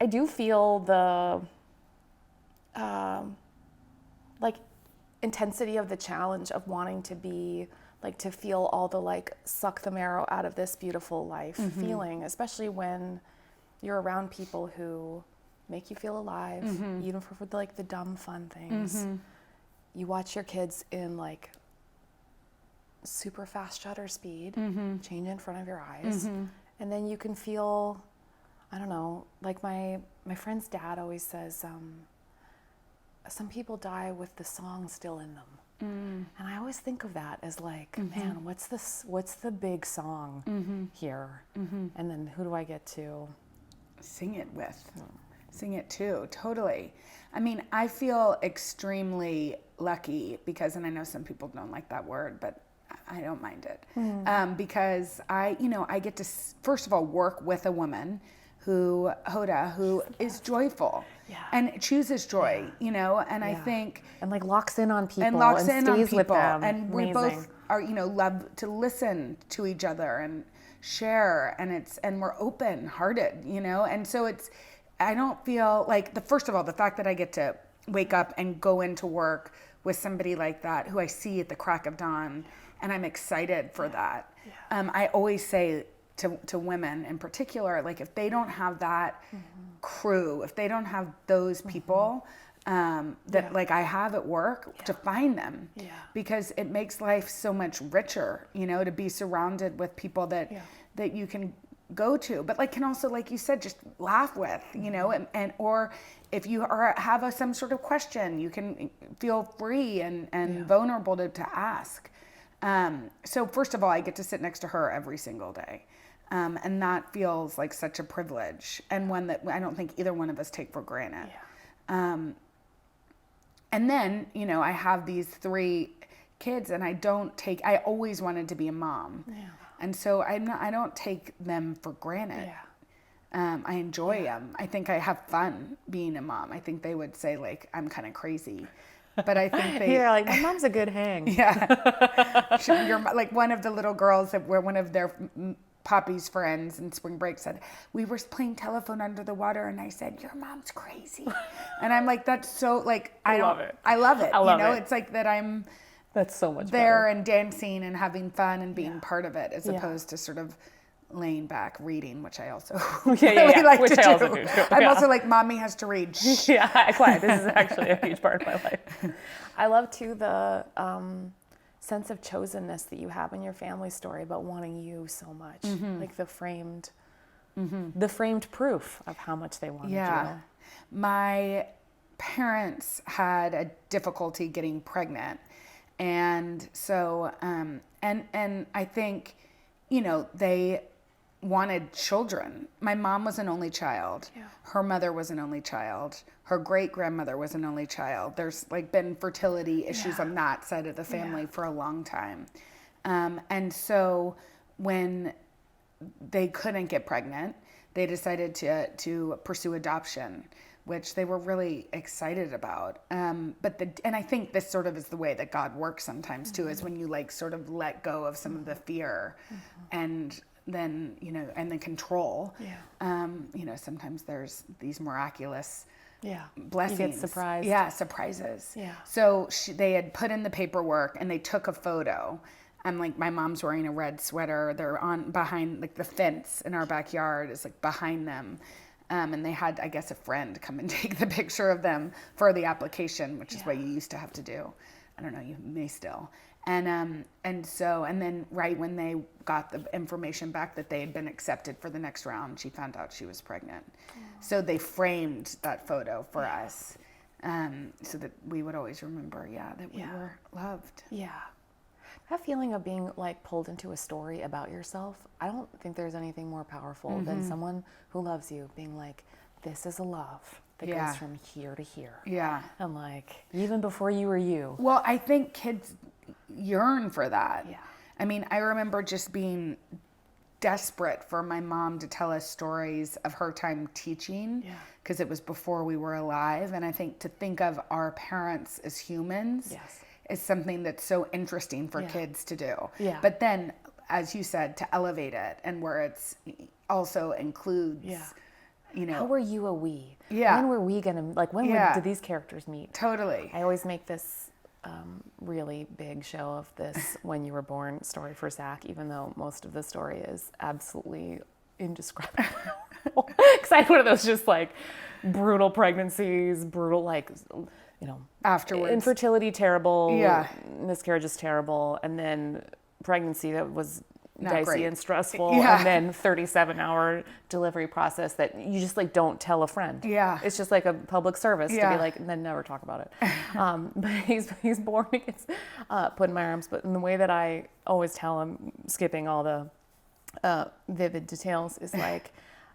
I do feel the like intensity of the challenge of wanting to be like, to feel all the like suck the marrow out of this beautiful life feeling, especially when you're around people who make you feel alive, even for like the dumb fun things. You watch your kids in like super fast shutter speed change in front of your eyes, and then you can feel, I don't know, like my friend's dad always says, some people die with the song still in them. And I always think of that as like, man, what's the big song here? And then who do I get to sing it with? Sing it too, totally. I mean, I feel extremely lucky because, and I know some people don't like that word, but I don't mind it. Because I get to, first of all, work with a woman Hoda, who is joyful and chooses joy, and I think. And like locks in on people and stays with them. And we both are, love to listen to each other and share, and we're open hearted, and so I don't feel like first of all, the fact that I get to wake up and go into work with somebody like that who I see at the crack of dawn, and I'm excited for that. I always say to women in particular, like if they don't have that crew, if they don't have those people that like I have at work, to find them, because it makes life so much richer, to be surrounded with people that you can go to, but like can also, like you said, just laugh with, and or if you have some sort of question, you can feel free and vulnerable to ask. So first of all, I get to sit next to her every single day. And that feels like such a privilege, and one that I don't think either one of us take for granted. And then, I have these 3 kids, and I always wanted to be a mom. And so I don't take them for granted. I enjoy them. I think I have fun being a mom. I think they would say like, I'm kind of crazy. But I think you're like, my mom's a good hang. You're like one of the little girls that were one of their Poppy's friends in spring break said, we were playing telephone under the water, and I said, your mom's crazy. And I'm like, that's so like, I love it. I love it. It's like that that's so much there better. And dancing and having fun and being part of it, as opposed to sort of laying back reading, which I also really like which to I do. Also do too. I'm also like, mommy has to read. This is actually a huge part of my life. I love too the sense of chosenness that you have in your family story about wanting you so much, like the framed proof of how much they wanted you. My parents had a difficulty getting pregnant, and so and I think they wanted children. My mom was an only child. Her mother was an only child. Her great-grandmother was an only child. There's like been fertility issues on that side of the family for a long time. And so when they couldn't get pregnant, they decided to pursue adoption, which they were really excited about. And I think this sort of is the way that God works sometimes too, is when you like sort of let go of some of the fear and then, and the control. Sometimes there's these miraculous blessings. You get surprised. Surprises. Yeah. So they had put in the paperwork and they took a photo. I'm like, my mom's wearing a red sweater. They're behind like the fence in our backyard is like behind them. And they had, I guess, a friend come and take the picture of them for the application, which is what you used to have to do. I don't know, you may still. And then right when they got the information back that they had been accepted for the next round, she found out she was pregnant. So they framed that photo for us, so that we would always remember, that we were loved. That feeling of being like pulled into a story about yourself, I don't think there's anything more powerful than someone who loves you being like, this is a love that goes from here to here. And like, even before you were you. Well, I think kids yearn for that. I mean, I remember just being desperate for my mom to tell us stories of her time teaching, because it was before we were alive. And I think to think of our parents as humans is something that's so interesting for kids to do. But then, as you said, to elevate it, and where it's also includes How were you a we? Yeah. When were we gonna, like, when did these characters meet? Totally. I always make this really big show of this when you were born story for Zach, even though most of the story is absolutely indescribable. Because I had one of those just like brutal pregnancies, brutal, like, Afterwards. infertility terrible, Yeah. miscarriages terrible, and then pregnancy that was Not dicey great. and stressful, Yeah. and then 37-hour delivery process that you just like don't tell a friend. Yeah. It's just like a public service to Yeah. be like, and then never talk about it. But he's born, he gets put in my arms, but in the way that I always tell him, skipping all the vivid details, is like,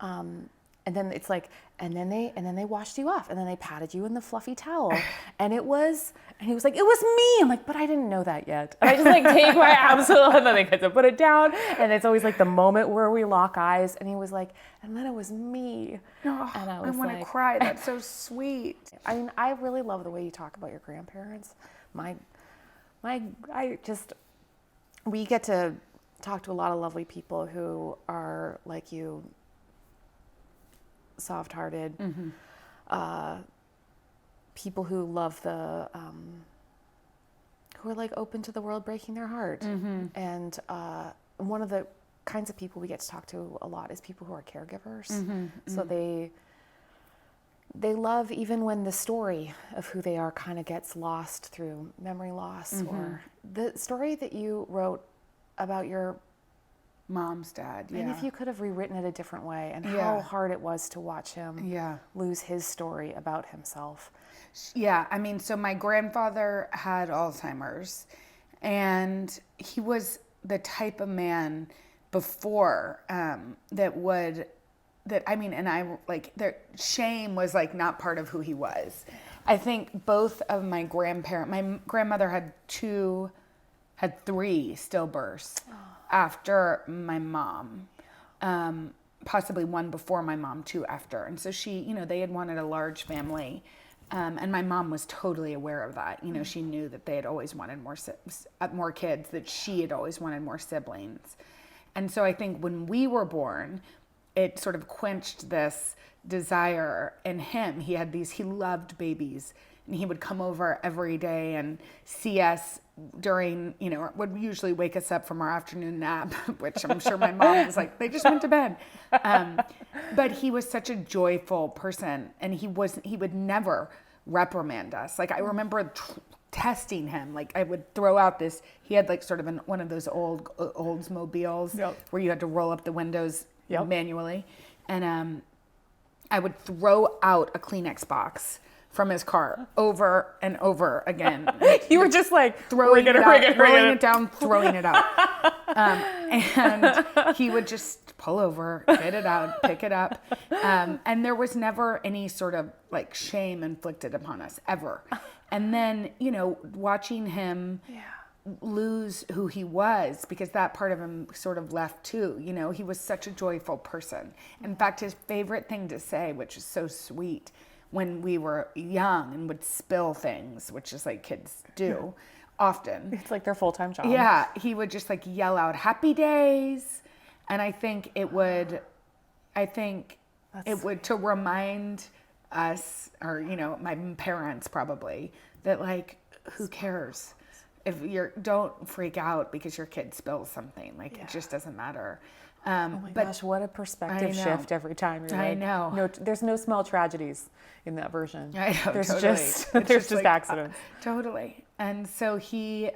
and then it's like, and then they washed you off, and then they patted you in the fluffy towel, and he was like, it was me. I'm like, but I didn't know that yet. And I just like take my absolute, and then they get to put it down, and it's always like the moment where we lock eyes, and he was like, and then it was me. Oh, And I I was want to like, cry. That's so sweet. I mean, I really love the way you talk about your grandparents. We get to talk to a lot of lovely people who are like you, soft-hearted, people who love who are like open to the world breaking their heart. And one of the kinds of people we get to talk to a lot is people who are caregivers. So they love even when the story of who they are kind of gets lost through memory loss, or the story that you wrote about your Mom's dad. Yeah. and if you could have rewritten it a different way, and how hard it was to watch him lose his story about himself. Yeah, I mean, so my grandfather had Alzheimer's, and he was the type of man before shame was like not part of who he was. I think both of my grandmother had three stillbirths after my mom, possibly one before my mom, two after. And so she, they had wanted a large family. And my mom was totally aware of that. She knew that they had always wanted more kids, that she had always wanted more siblings. And so I think when we were born, it sort of quenched this desire in him. He loved babies, and he would come over every day and see us during, would usually wake us up from our afternoon nap, which I'm sure my mom was like, they just went to bed. But he was such a joyful person, and he would never reprimand us. Like, I remember testing him. Like, I would throw out he had like sort of one of those old Oldsmobiles where you had to roll up the windows manually. And I would throw out a Kleenex box from his car over and over again. You were just like throwing it down, throwing it out. And he would just pull over, get it out, pick it up. And there was never any sort of like shame inflicted upon us ever. And then, watching him lose who he was, because that part of him sort of left too. He was such a joyful person. In fact, his favorite thing to say, which is so sweet, when we were young and would spill things, which is like kids do often. It's like their full-time job. Yeah, he would just like yell out "Happy Days," and I think it would to remind us, or my parents probably, that like, who cares if don't freak out because your kid spills something. Like, it just doesn't matter. Oh my gosh, what a perspective shift every time. You're like, I know. No, there's no small tragedies in that version. I know, there's totally. just there's just accidents. Totally. And so he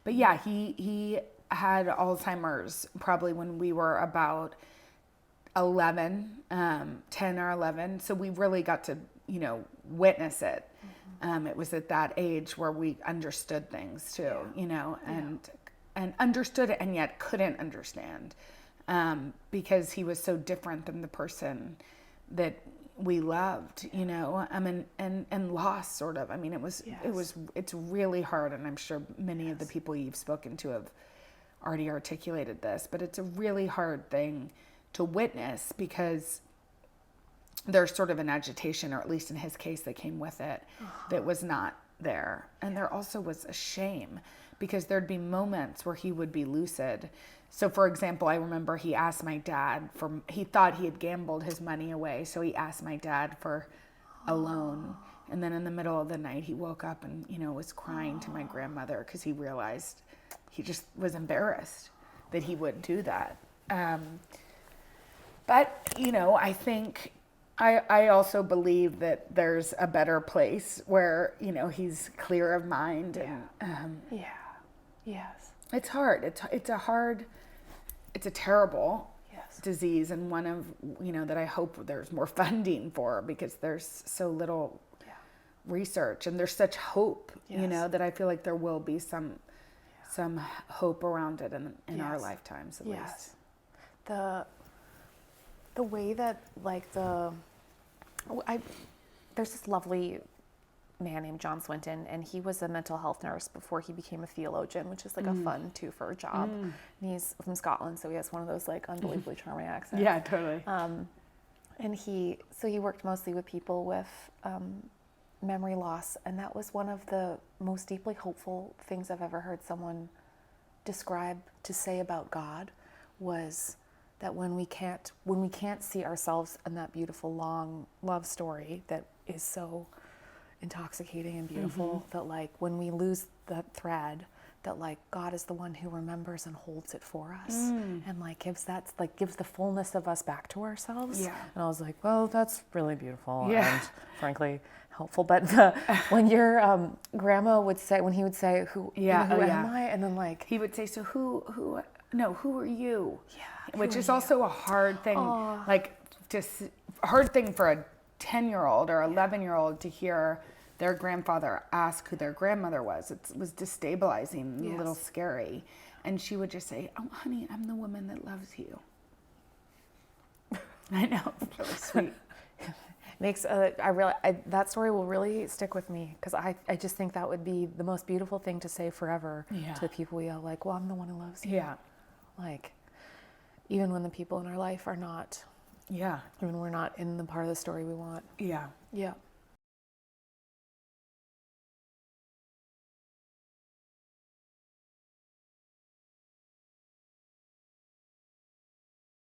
he had Alzheimer's probably when we were about 11, 10 or 11. So we really got to, witness it. It was at that age where we understood things too, and understood it and yet couldn't understand. Because he was so different than the person that we loved, and lost sort of. I mean, it's really hard. And I'm sure many of the people you've spoken to have already articulated this, but it's a really hard thing to witness, because there's sort of an agitation, or at least in his case, that came with it, that was not there. And there also was a shame because there'd be moments where he would be lucid. So for example, I remember he asked my dad he thought he had gambled his money away. So he asked my dad for a loan. And then in the middle of the night, he woke up and, was crying to my grandmother because he realized he just was embarrassed that he would do that. But, I think I also believe that there's a better place where, he's clear of mind. And, Yes. It's hard. It's a terrible Yes. disease, and one of, that I hope there's more funding for because there's so little research and there's such hope, that I feel like there will be some hope around it in our lifetimes at least. The way that there's this lovely man named John Swinton, and he was a mental health nurse before he became a theologian, which is like a fun twofer job. And he's from Scotland, so he has one of those like unbelievably charming accents. Yeah, totally. And he worked mostly with people with memory loss, and that was one of the most deeply hopeful things I've ever heard someone say about God, was that when we can't see ourselves in that beautiful long love story that is so intoxicating and beautiful, that like when we lose that thread, that like God is the one who remembers and holds it for us, and like gives the fullness of us back to ourselves. Yeah. And I was like, well, that's really beautiful and frankly helpful. But when your grandma would say, when he would say, who am I? And then like he would say, so who are you? Yeah. Which is also a hard thing, hard thing for a 10-year-old or 11-year-old to hear their grandfather ask who their grandmother was. It was destabilizing, a little scary. And she would just say, oh, honey, I'm the woman that loves you. I know, it's really sweet. That story will really stick with me, because I just think that would be the most beautiful thing to say forever to the people we yell, like, well, I'm the one who loves you. Yeah. Like, even when the people in our life are not, even when we're not in the part of the story we want. Yeah. Yeah.